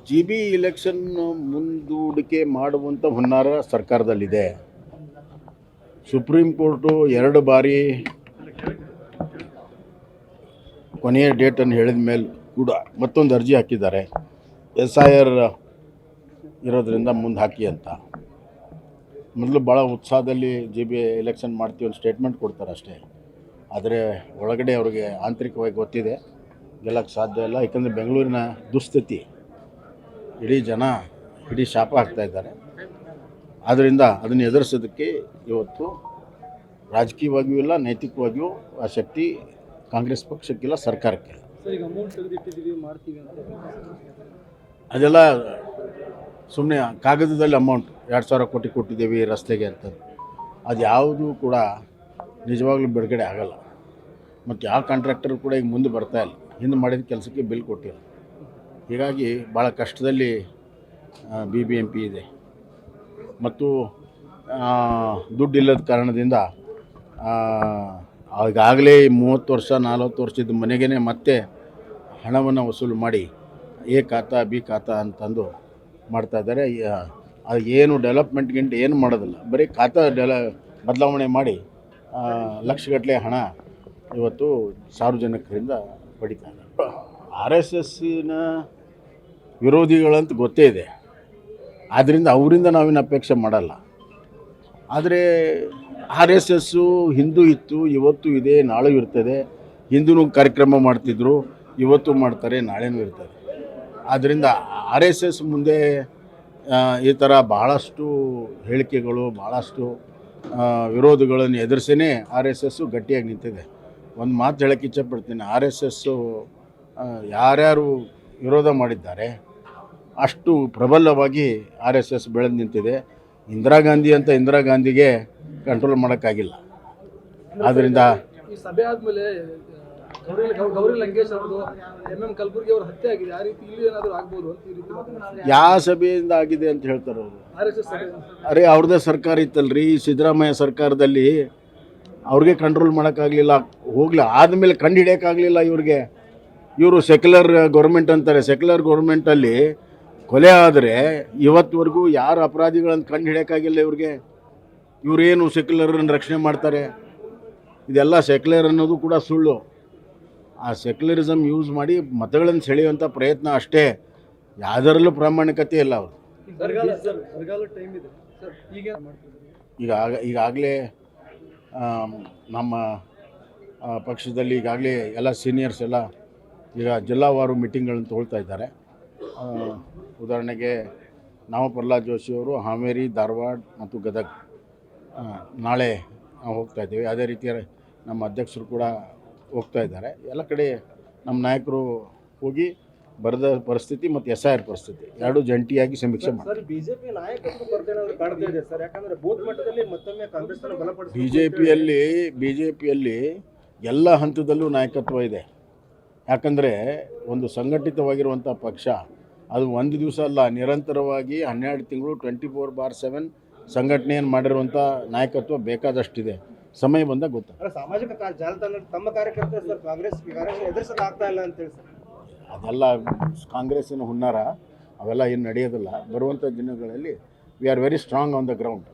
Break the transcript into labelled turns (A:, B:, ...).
A: G B election ಮುಂದೂಡಿಕೆ ಮಾಡುವಂಥ ಹುನ್ನಾರ ಸರ್ಕಾರದಲ್ಲಿದೆ. ಸುಪ್ರೀಂ ಕೋರ್ಟು 2 ಬಾರಿ ಕೊನೆಯ ಡೇಟನ್ನು ಹೇಳಿದ ಮೇಲೆ ಕೂಡ ಮತ್ತೊಂದು ಅರ್ಜಿ ಹಾಕಿದ್ದಾರೆ. SIR ಇರೋದರಿಂದ ಮುಂದೆ ಹಾಕಿ ಅಂತ. ಮೊದಲು ಭಾಳ ಉತ್ಸಾಹದಲ್ಲಿ ಜಿ ಬಿ ಎಲೆಕ್ಷನ್ ಮಾಡ್ತೀವಿ ಒಂದು ಸ್ಟೇಟ್ಮೆಂಟ್ ಕೊಡ್ತಾರೆ ಅಷ್ಟೇ. ಆದರೆ ಒಳಗಡೆ ಅವ್ರಿಗೆ ಆಂತರಿಕವಾಗಿ ಗೊತ್ತಿದೆ ಗೆಲ್ಲಕ್ಕೆ ಸಾಧ್ಯ ಇಲ್ಲ. ಯಾಕಂದರೆ ಬೆಂಗಳೂರಿನ ದುಸ್ಥಿತಿ ಇಡೀ ಶಾಪ ಆಗ್ತಾಯಿದ್ದಾರೆ. ಆದ್ದರಿಂದ ಅದನ್ನು ಎದುರಿಸೋದಕ್ಕೆ ಇವತ್ತು ರಾಜಕೀಯವಾಗಿಯೂ ಇಲ್ಲ, ನೈತಿಕವಾಗಿಯೂ ಆ ಶಕ್ತಿ ಕಾಂಗ್ರೆಸ್ ಪಕ್ಷಕ್ಕಿಲ್ಲ, ಸರ್ಕಾರಕ್ಕಿಲ್ಲ. ಅದೆಲ್ಲ ಸುಮ್ಮನೆ ಕಾಗದದಲ್ಲಿ ಅಮೌಂಟ್ 2,000 ಕೋಟಿ ಕೊಟ್ಟಿದ್ದೀವಿ ರಸ್ತೆಗೆ ಅಂತ, ಅದು ಯಾವುದೂ ಕೂಡ ನಿಜವಾಗ್ಲೂ ಬಿಡುಗಡೆ ಆಗಲ್ಲ. ಮತ್ತು ಯಾವ ಕಾಂಟ್ರಾಕ್ಟರ್ ಕೂಡ ಈಗ ಮುಂದೆ ಬರ್ತಾ ಇಲ್ಲ, ಹಿಂದೆ ಮಾಡಿದ ಕೆಲಸಕ್ಕೆ ಬಿಲ್ ಕೊಟ್ಟಿಲ್ಲ. ಹೀಗಾಗಿ ಭಾಳ ಕಷ್ಟದಲ್ಲಿ BBMP ಇದೆ. ಮತ್ತು ದುಡ್ಡಿಲ್ಲದ ಕಾರಣದಿಂದ ಈಗಾಗಲೇ 30 ವರ್ಷ 40 ವರ್ಷದ ಮನೆಗೇ ಮತ್ತೆ ಹಣವನ್ನು ವಸೂಲು ಮಾಡಿ ಎ ಖಾತಾ ಬಿ ಖಾತಾ ಅಂತಂದು ಮಾಡ್ತಾಯಿದ್ದಾರೆ. ಅದು ಏನು ಡೆವಲಪ್ಮೆಂಟ್ಗಿಂತ ಏನು ಮಾಡೋದಿಲ್ಲ, ಬರೀ ಖಾತಾ ಬದಲಾವಣೆ ಮಾಡಿ ಲಕ್ಷಗಟ್ಟಲೆ ಹಣ ಇವತ್ತು ಸಾರ್ವಜನಿಕರಿಂದ ಪಡಿತಾರೆ. RSSನ ವಿರೋಧಿಗಳಂತ ಗೊತ್ತೇ ಇದೆ, ಆದ್ದರಿಂದ ಅವರಿಂದ ನಾವೇನು ಅಪೇಕ್ಷೆ ಮಾಡಲ್ಲ. ಆದರೆ RSSಸು ಹಿಂದೂ ಇತ್ತು, ಇವತ್ತು ಇದೆ, ನಾಳೆ ಇರ್ತದೆ. ಹಿಂದೂ ಕಾರ್ಯಕ್ರಮ ಮಾಡ್ತಿದ್ರು, ಇವತ್ತು ಮಾಡ್ತಾರೆ, ನಾಳೆನೂ ಇರ್ತದೆ. ಆದ್ದರಿಂದ RSS ಮುಂದೆ ಈ ಥರ ಭಾಳಷ್ಟು ಹೇಳಿಕೆಗಳು, ಭಾಳಷ್ಟು ವಿರೋಧಗಳನ್ನು ಎದುರಿಸೇ RSSಸು ಗಟ್ಟಿಯಾಗಿ ನಿಂತಿದೆ. ಒಂದು ಮಾತು ಹೇಳೋಕ್ಕೆ ಇಚ್ಛಪಡ್ತೀನಿ, RSSಸು ಯಾರ್ಯಾರು ವಿರೋಧ ಮಾಡಿದ್ದಾರೆ ಅಷ್ಟು ಪ್ರಬಲವಾಗಿ RSS ಬೆಳೆದು ನಿಂತಿದೆ. ಇಂದಿರಾ ಗಾಂಧಿಗೆ ಕಂಟ್ರೋಲ್ ಮಾಡೋಕ್ಕಾಗಿಲ್ಲ. ಆದ್ದರಿಂದ
B: ಈ ಸಭೆ ಆದಮೇಲೆ ಗೌರಿ ಲಂಕೇಶ್ ಅವ್ರದ್ದು MM ಕಲಬುರ್ಗಿ ಅವ್ರ ಹತ್ಯೆ ಆಗಿದೆ, ಆ ರೀತಿ ಇಲ್ಲಿ ಏನಾದರೂ ಆಗ್ಬೋದು ಅಂತ ಈ ರೀತಿ
A: ಯಾವ ಸಭೆಯಿಂದ ಆಗಿದೆ ಅಂತ ಹೇಳ್ತಾರೆ ಅವರು?
B: RSS ಸಭೆ.
A: ಅರೆ ಅವ್ರದ್ದೇ ಸರ್ಕಾರ ಇತ್ತಲ್ರಿ, ಸಿದ್ದರಾಮಯ್ಯ ಸರ್ಕಾರದಲ್ಲಿ ಅವ್ರಿಗೆ ಕಂಟ್ರೋಲ್ ಮಾಡೋಕ್ಕಾಗಲಿಲ್ಲ. ಹೋಗ್ಲಿ ಆದಮೇಲೆ ಕಂಡು ಹಿಡಿಯೋಕ್ಕಾಗಲಿಲ್ಲ ಇವ್ರಿಗೆ. ಇವರು ಸೆಕ್ಯುಲರ್ ಗೌರ್ಮೆಂಟ್ ಅಂತಾರೆ. ಸೆಕ್ಯುಲರ್ ಗೌರ್ಮೆಂಟಲ್ಲಿ ಕೊಲೆ ಆದರೆ ಇವತ್ತುವರೆಗೂ ಯಾರು ಅಪರಾಧಿಗಳನ್ನು ಕಂಡು ಹಿಡಿಯೋಕ್ಕಾಗಿಲ್ಲ ಇವ್ರಿಗೆ. ಇವರೇನು ಸೆಕ್ಯುಲರನ್ನು ರಕ್ಷಣೆ ಮಾಡ್ತಾರೆ? ಇದೆಲ್ಲ ಸೆಕ್ಯುಲರ್ ಅನ್ನೋದು ಕೂಡ ಸುಳ್ಳು. ಆ ಸೆಕ್ಯುಲರಿಸಮ್ ಯೂಸ್ ಮಾಡಿ ಮತಗಳನ್ನು ಸೆಳೆಯುವಂಥ ಪ್ರಯತ್ನ ಅಷ್ಟೇ, ಯಾವುದರಲ್ಲೂ ಪ್ರಾಮಾಣಿಕತೆ ಇಲ್ಲ ಅವರು. ಈಗಾಗಲೇ ನಮ್ಮ ಪಕ್ಷದಲ್ಲಿ ಈಗಾಗಲೇ ಎಲ್ಲ ಸೀನಿಯರ್ಸ್ ಎಲ್ಲ ಈಗ ಜಿಲ್ಲಾವಾರು ಮೀಟಿಂಗ್ಗಳನ್ನು ತೊಗೊಳ್ತಾ ಇದ್ದಾರೆ. ಉದಾಹರಣೆಗೆ ನಾವು ಪ್ರಹ್ಲಾದ್ ಜೋಶಿಯವರು ಹಾವೇರಿ, ಧಾರವಾಡ ಮತ್ತು ಗದಗ ನಾಳೆ ನಾವು ಹೋಗ್ತಾ ಇದ್ದೀವಿ. ಅದೇ ರೀತಿ ನಮ್ಮ ಅಧ್ಯಕ್ಷರು ಕೂಡ ಹೋಗ್ತಾ ಇದ್ದಾರೆ. ಎಲ್ಲ ಕಡೆ ನಮ್ಮ ನಾಯಕರು ಹೋಗಿ ಬರದ ಪರಿಸ್ಥಿತಿ ಮತ್ತು SIR ಪರಿಸ್ಥಿತಿ ಎರಡೂ ಜಂಟಿಯಾಗಿ ಸಮೀಕ್ಷೆ ಮಾಡ್ತಾರೆ. ಬಿಜೆಪಿಯಲ್ಲಿ ಎಲ್ಲ ಹಂತದಲ್ಲೂ ನಾಯಕತ್ವ ಇದೆ. ಯಾಕಂದರೆ ಒಂದು ಸಂಘಟಿತವಾಗಿರುವಂಥ ಪಕ್ಷ, ಅದು ಒಂದು ದಿವಸ ಅಲ್ಲ, ನಿರಂತರವಾಗಿ 12 ತಿಂಗಳು 24/7 ಸಂಘಟನೆಯನ್ನು ಮಾಡಿರುವಂಥ ನಾಯಕತ್ವ ಬೇಕಾದಷ್ಟಿದೆ. ಸಮಯ ಬಂದಾಗ ಗೊತ್ತಾಗ.
B: ಸಾಮಾಜಿಕ ಜಾಲತಾಣ ತಮ್ಮ ಕಾರ್ಯಕರ್ತರು ಸರ್ ಕಾಂಗ್ರೆಸ್ ಎದುರಿಸಲಾಗ್ತಾ ಇಲ್ಲ ಅಂತೇಳಿ ಸರ್,
A: ಅದೆಲ್ಲ ಕಾಂಗ್ರೆಸ್ಸಿನ ಹುನ್ನಾರ, ಅವೆಲ್ಲ ಏನು ನಡೆಯೋದಿಲ್ಲ. ಬರುವಂಥ ದಿನಗಳಲ್ಲಿ we are very strong on the ground.